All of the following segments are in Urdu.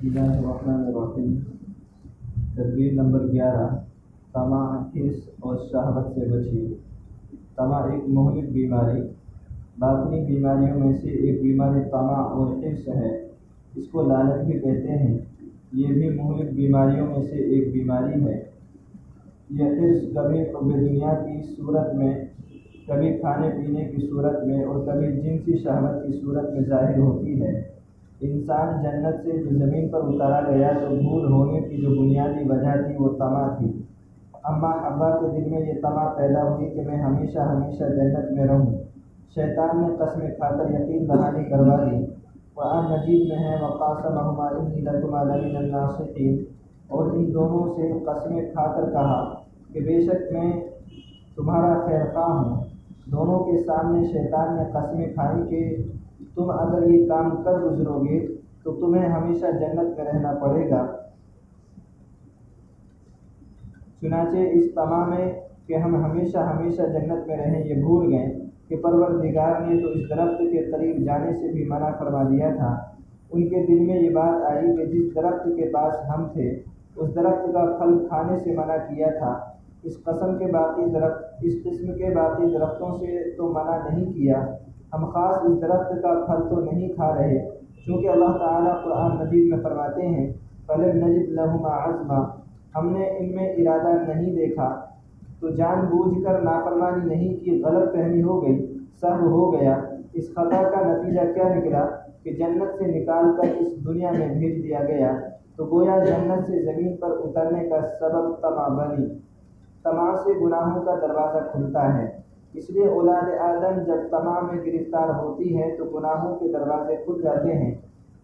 بسم اللہ الرحمن الرحیم۔ تدبیر نمبر 11، طمع، حرص اور شہوت سے بچیے۔ طمع ایک مہلک بیماری، باطنی بیماریوں میں سے ایک بیماری طمع اور حرص ہے۔ اس کو لالچ بھی کہتے ہیں۔ یہ بھی مہلک بیماریوں میں سے ایک بیماری ہے۔ یہ حرص کبھی حب دنیا کی صورت میں، کبھی کھانے پینے کی صورت میں اور کبھی جنسی شہوت کی صورت میں ظاہر ہوتی ہے۔ انسان جنت سے جو زمین پر اتارا گیا تو بھول ہونے کی جو بنیادی وجہ تھی وہ طمع تھی۔ اماں حوا کے دل میں یہ طمع پیدا ہوئی کہ میں ہمیشہ ہمیشہ جنت میں رہوں۔ شیطان نے قسمیں کھا کر یقین دہانی کروا دی۔ قرآن مجید میں ہے وَقَاسَمَهُمَا إِنِّي لَكُمَا لَمِنَ النَّاصِحِينَ، اور ان دونوں سے قسمیں کھا کر کہا کہ بے شک میں تمہارا خیر خواہ ہوں۔ دونوں کے سامنے شیطان نے قسمیں کھائیں کہ تم اگر یہ کام کر گزرو گے تو تمہیں ہمیشہ جنت میں رہنا پڑے گا۔ چنانچہ اس طمع میں کہ ہم ہمیشہ ہمیشہ جنت میں رہیں یہ بھول گئے کہ پروردگار نے تو اس درخت کے قریب جانے سے بھی منع فرما دیا تھا۔ ان کے دل میں یہ بات آئی کہ جس درخت کے پاس ہم تھے اس درخت کا پھل کھانے سے منع کیا تھا۔ اس قسم کے باقی درختوں سے تو منع نہیں کیا، ہم خاص اس درخت کا پھل تو نہیں کھا رہے، چونکہ اللہ تعالیٰ قرآن مجید میں فرماتے ہیں فَلَمْ نَجِدْ لَهُمَا عَزْمًا، ہم نے ان میں ارادہ نہیں دیکھا، تو جان بوجھ کر نافرمانی نہیں کی، غلط فہمی ہو گئی، سہو ہو گیا۔ اس خطا کا نتیجہ کیا نکلا کہ جنت سے نکال کر اس دنیا میں بھیج دیا گیا، تو گویا جنت سے زمین پر اترنے کا سبب طمع بنی۔ طمع سے گناہوں کا دروازہ کھلتا ہے، اس لیے اولاد آدم جب طمع میں گرفتار ہوتی ہے تو گناہوں کے دروازے کھل جاتے ہیں۔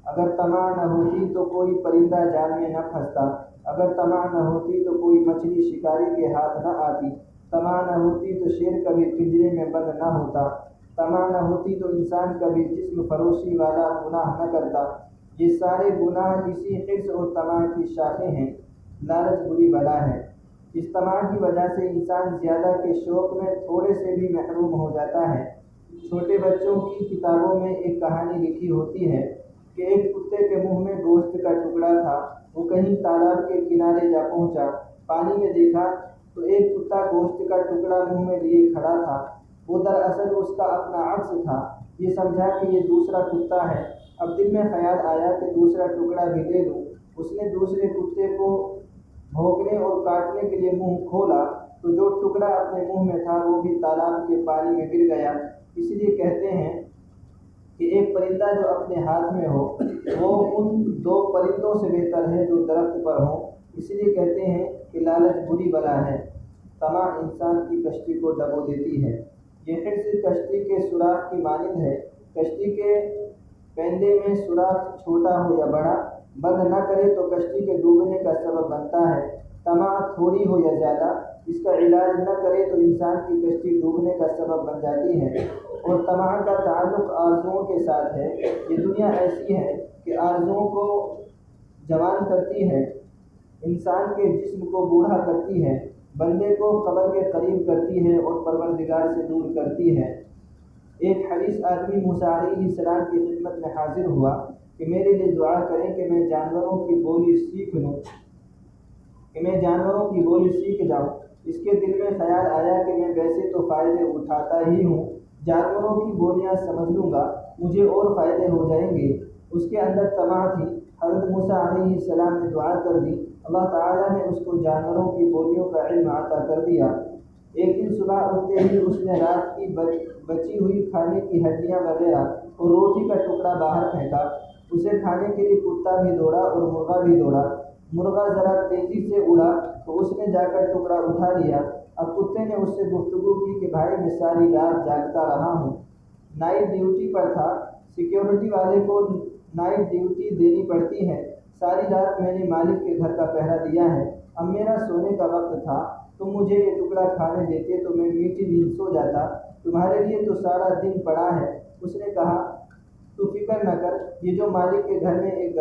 اگر طمع نہ ہوتی تو کوئی پرندہ جال میں نہ پھنستا، اگر طمع نہ ہوتی تو کوئی مچھلی شکاری کے ہاتھ نہ آتی، طمع نہ ہوتی تو شیر کبھی پنجرے میں بند نہ ہوتا، طمع نہ ہوتی تو انسان کبھی جسم فروشی والا گناہ نہ کرتا۔ یہ سارے گناہ اسی حرص اور طمع کی شاخیں ہیں۔ لالچ بری بلا ہے۔ اس طمع کی وجہ سے انسان زیادہ کے شوق میں تھوڑے سے بھی محروم ہو جاتا ہے۔ چھوٹے بچوں کی کتابوں میں ایک کہانی لکھی ہوتی ہے کہ ایک کتے کے منہ میں گوشت کا ٹکڑا تھا۔ وہ کہیں تالاب کے کنارے جا پہنچا، پانی میں دیکھا تو ایک کتا گوشت کا ٹکڑا منہ میں لیے کھڑا تھا۔ وہ دراصل اس کا اپنا عکس تھا۔ یہ سمجھا کہ یہ دوسرا کتا ہے۔ اب دل میں خیال آیا کہ دوسرا ٹکڑا بھی لے لوں۔ اس نے دوسرے کتے کو بھونکنے اور کاٹنے کے لیے منہ کھولا تو جو ٹکڑا اپنے منہ میں تھا وہ بھی تالاب کے پانی میں گر گیا۔ اس لیے کہتے ہیں کہ ایک پرندہ جو اپنے ہاتھ میں ہو وہ ان دو پرندوں سے بہتر ہے جو درخت پر ہوں۔ اس لیے کہتے ہیں کہ لالچ بری بلا ہے۔ طمع انسان کی کشتی کو ڈبو دیتی ہے۔ یہ حرص کشتی کے سوراخ کی مانند ہے۔ کشتی کے پیندے میں سوراخ چھوٹا ہو یا بڑا، بند نہ کرے تو کشتی کے ڈوبنے کا سبب بنتا ہے۔ طمع تھوڑی ہو یا زیادہ، اس کا علاج نہ کرے تو انسان کی کشتی ڈوبنے کا سبب بن جاتی ہے۔ اور طمع کا تعلق آرزوؤں کے ساتھ ہے۔ یہ دنیا ایسی ہے کہ آرزوؤں کو جوان کرتی ہے، انسان کے جسم کو بوڑھا کرتی ہے، بندے کو قبر کے قریب کرتی ہے اور پروردگار سے دور کرتی ہے۔ ایک حریص آدمی موسیٰ علیہ السلام کی خدمت میں حاضر ہوا کہ میرے لیے دعا کریں کہ میں جانوروں کی بولی سیکھ جاؤں۔ اس کے دل میں خیال آیا کہ میں ویسے تو فائدے اٹھاتا ہی ہوں، جانوروں کی بولیاں سمجھ لوں گا، مجھے اور فائدے ہو جائیں گے۔ اس کے اندر طمع تھی۔ حضرت موسیٰ علیہ السلام نے دعا کر دی، اللہ تعالیٰ نے اس کو جانوروں کی بولیوں کا علم عطا کر دیا۔ ایک دن صبح اٹھتے ہی اس نے رات کی بچی ہوئی کھانے کی ہڈیاں وغیرہ اور روٹی کا ٹکڑا باہر پھینکا۔ اسے کھانے کے لیے کتا بھی دوڑا اور مرغا بھی دوڑا۔ مرغا ذرا تیزی سے اڑا تو اس نے جا کر ٹکڑا اٹھا لیا۔ اب کتے نے اس سے گفتگو کی کہ بھائی میں ساری رات جاگتا رہا ہوں، نائٹ ڈیوٹی پر تھا، سیکیورٹی والے کو نائٹ ڈیوٹی دینی پڑتی ہے، ساری رات میں نے مالک کے گھر کا پہرا دیا ہے، اب میرا سونے کا وقت تھا، تم مجھے یہ ٹکڑا کھانے دیتے تو میں میٹھی نیند سو جاتا، تمہارے لیے تو سارا دن پڑا ہے۔ اس نے کہا تو فکر نہ کر، یہ جو مالک کے گھر میں ایک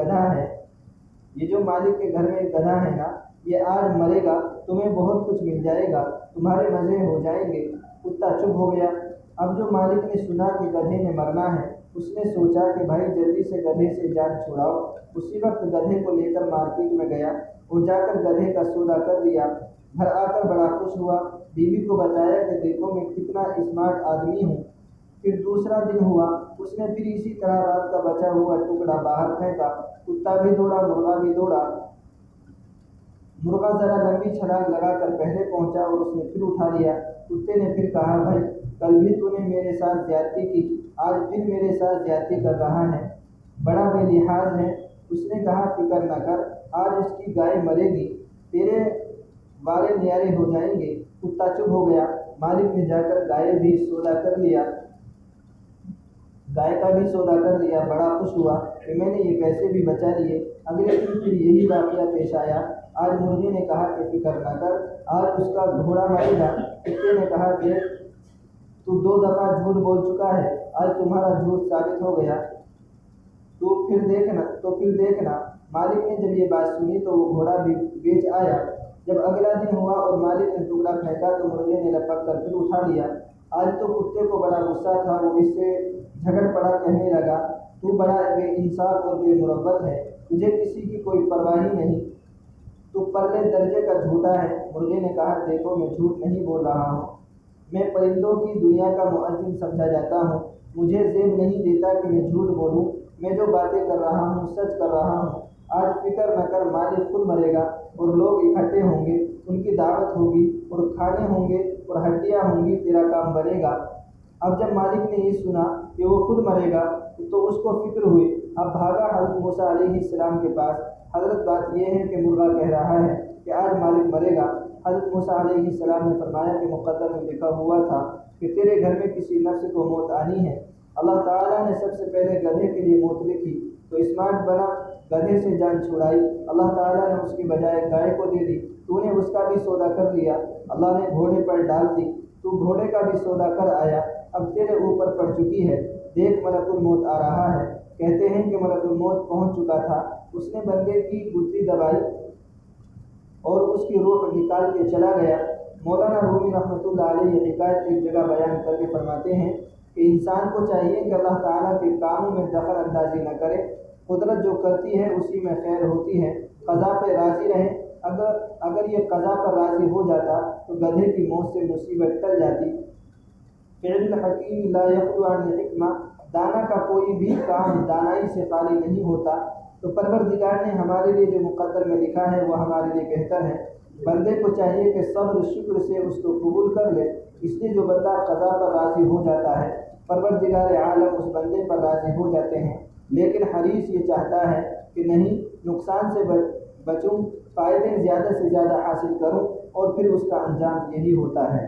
گدھا ہے نا، یہ آج مرے گا، تمہیں بہت کچھ مل جائے گا، تمہارے مزے ہو جائیں گے۔ کتا چپ ہو گیا۔ اب جو مالک نے سنا کہ گدھے نے مرنا ہے اس نے سوچا کہ بھائی جلدی سے گدھے سے جان چھڑاؤ۔ اسی وقت گدھے کو لے کر مارکیٹ میں گیا اور جا کر گدھے کا سودا کر دیا۔ گھر آ کر بڑا خوش ہوا، بیوی کو بتایا کہ دیکھو میں کتنا اسمارٹ آدمی ہوں۔ پھر دوسرا دن ہوا، اس نے پھر اسی طرح رات کا بچا ہوا ٹکڑا باہر پھینکا۔ کتا بھی دوڑا، مرغا بھی دوڑا۔ مرغا ذرا لمبی چھلانگ لگا کر پہلے پہنچا اور اس نے پھر اٹھا لیا۔ کتے نے پھر کہا بھائی کل بھی تو نے میرے ساتھ زیادتی کی، آج پھر میرے ساتھ زیادتی کر رہا ہے، بڑا بے لحاظ ہے۔ اس نے کہا فکر نہ کر، آج اس کی گائے مرے گی، تیرے وارے نیارے ہو جائیں گے۔ کتا چپ ہو گیا۔ مالک نے جا کر گائے بھی سودا کر لیا، گائے کا بھی سودا کر لیا، بڑا خوش ہوا کہ میں نے یہ پیسے بھی بچا لیے۔ اگلے دن پھر یہی واقعہ پیش آیا۔ آج مرغے نے کہا کہ فکر نہ کر، آج اس کا گھوڑا مرے گا۔ کتے نے کہا کہ تو 2 دفعہ جھوٹ بول چکا ہے، آج تمہارا جھوٹ ثابت ہو گیا، تو پھر دیکھنا۔ مالک نے جب یہ بات سنی تو وہ گھوڑا بھی بیچ آیا۔ جب اگلا دن ہوا اور مالک نے ٹکڑا پھینکا تو مرغے نے لپک کر پھر اٹھا لیا۔ آج تو کتے کو بڑا غصہ تھا، وہ اس سے جھگڑ پڑا، کہنے لگا تو بڑا بے انصاف اور بے مروت ہے، تجھے کسی کی کوئی پرواہ ہی نہیں، تو پرلے درجے کا جھوٹا ہے۔ مرغے نے کہا دیکھو میں جھوٹ نہیں بول رہا ہوں، میں پرندوں کی دنیا کا مؤذن سمجھا جاتا ہوں، مجھے زیب نہیں دیتا کہ میں جھوٹ بولوں، میں جو باتیں کر رہا ہوں سچ کر رہا ہوں۔ آج فکر نہ کر، مالک خود مرے گا اور لوگ اکٹھے ہوں گے، ان کی دعوت ہوگی اور کھانے ہوں گے اور ہڈیاں ہوں گی، تیرا کام بنے گا۔ اب جب مالک نے یہ سنا کہ وہ خود مرے گا تو اس کو فکر ہوئی۔ اب بھاگا حضرت موسیٰ علیہ السلام کے پاس، حضرت بات یہ ہے کہ مرغا کہہ رہا ہے کہ آج مالک مرے گا۔ حضرت موسیٰ علیہ السلام نے فرمایا کہ مقدر میں لکھا ہوا تھا کہ تیرے گھر میں کسی نفس کو موت آنی ہے۔ اللہ تعالیٰ نے سب سے پہلے گدھے کے لیے موت لکھی تو اسمارٹ بنا، گدھے سے جان چھڑائی۔ اللہ تعالیٰ نے اس کی بجائے گائے کو دے دی، تو نے اس کا بھی سودا کر لیا۔ اللہ نے گھوڑے پر ڈال دی، تو گھوڑے کا بھی سودا کر آیا، اب تیرے اوپر پڑ چکی ہے، دیکھ ملک الموت آ رہا ہے۔ کہتے ہیں کہ ملک الموت پہنچ چکا تھا، اس نے بندے کی گدی دبائی اور اس کی روح نکال کے چلا گیا۔ مولانا رومی رحمۃ اللہ علیہ یہ حکایت ایک جگہ بیان کر کے فرماتے ہیں کہ انسان کو چاہیے کہ اللہ تعالیٰ کے کاموں میں دخل اندازی نہ کرے، قدرت جو کرتی ہے اسی میں خیر ہوتی ہے، قضا پہ راضی رہے۔ اگر یہ قضا پر راضی ہو جاتا تو گدھے کی موت سے مصیبت ٹل جاتی۔ فعل الحکیم لا یخلو عن الحکمہ، دانا کا کوئی بھی کام دانائی سے خالی نہیں ہوتا۔ تو پروردگار نے ہمارے لیے جو مقدر میں لکھا ہے وہ ہمارے لیے بہتر ہے۔ بندے کو چاہیے کہ صبر شکر سے اس کو قبول کر لے۔ اس لیے جو بندہ قضا پر راضی ہو جاتا ہے، پروردگار عالم اس بندے پر راضی ہو جاتے ہیں، لیکن حریص یہ چاہتا ہے کہ نہیں، نقصان سے بچوں، فائدے زیادہ سے زیادہ حاصل کروں، اور پھر اس کا انجام یہی ہوتا ہے۔